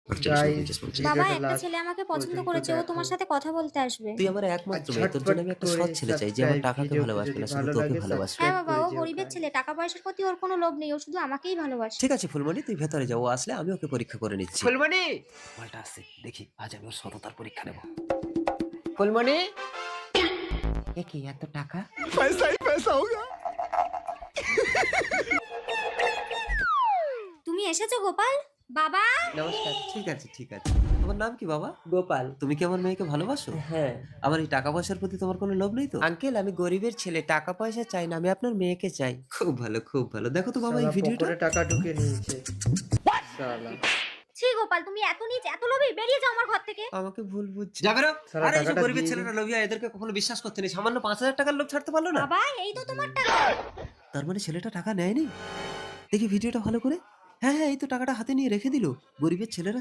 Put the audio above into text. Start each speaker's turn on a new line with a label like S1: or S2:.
S1: Guys
S2: বাবা,
S1: ভিডিওটা
S2: একটা
S1: লাস্ট
S2: ছেলে আমাকে পছন্দ
S1: পর্যন্ত
S2: করেছে, ও
S1: দেখো
S2: তোমার সাথে কথা বলতে আসবে।
S3: তুই আমার
S1: আর
S3: একমাত্র মেয়ে, তোর
S1: ঝটপট
S3: জন্য আমি একটা
S1: করে
S3: সৎ ছেলে চাই যে আমার
S1: সাবস্ক্রাইব,
S3: টাকাকে
S1: ভিডিওতে
S3: ভালোবাসবে
S1: যদি
S3: না, শুধু
S1: ভালো
S3: তোকে
S1: লাগে
S3: ভালোবাসবে।
S2: হ্যাঁ
S1: সাবস্ক্রাইব
S2: বাবা,
S1: করে
S2: ও
S1: যেও
S2: গরিবের
S1: গাইস।
S2: ছেলে, টাকা পয়সার প্রতি ওর কোনো লোভ নেই, ও শুধু আমাকেই ভালোবাসে।
S3: ঠিক আছে ফুলমণি, তুই ভেতরে যাও, ও আসলে আমি ওকে পরীক্ষা করে নিচ্ছি।
S1: ফুলমণি,
S3: মালটা আসছে, দেখি আজ আমি ওর সততার পরীক্ষা নেব।
S1: ফুলমণি, এ কি এত টাকা?
S2: তুমি এসেছো গোপাল? বাবা,
S1: নমস্কার।
S3: ঠিক আছে ঠিক আছে, তোমার নাম কি বাবা?
S1: গোপাল।
S3: তুমি কি আমার মেয়েকে ভালোবাসো?
S1: হ্যাঁ
S3: আমার এই টাকা পয়সার প্রতি তোমার কোনো লোভ নেই তো?
S1: আঙ্কেল, আমি গরিবের ছেলে, টাকা পয়সা চাই না, আমি আপনার মেয়েকে চাই।
S3: খুব ভালো খুব ভালো। দেখো তো বাবা এই
S1: শালা
S3: ভিডিওটা।
S1: পকেটে টাকা ঢুকে নিয়েছে শালা।
S2: ছি গোপাল, তুমি এত নিচ, এত লোভী, বেরিয়ে যাও আমার ঘর থেকে।
S1: আমাকে ভুল বুঝছে।
S3: যাবে না?
S1: শালা
S3: আরে এইসব
S1: টাকাটা
S3: গরিবের
S1: দিয়ে
S3: ছেলেরা
S1: দিই।
S3: লোভিয়া, এদেরকে কখনো বিশ্বাস করতে নেই। সামান্য 5,000 টাকার লোভ ছাড়তে পারলো না।
S2: বাবা, এই তো তোমার টাকা।
S3: তার মানে ছেলেটা টাকা নেয়নি। দেখি ভিডিওটা ভালো করে। হ্যাঁ হ্যাঁ, এই তো টাকাটা হাতে নিয়ে রেখে দিল। গরিবের ছেলেরা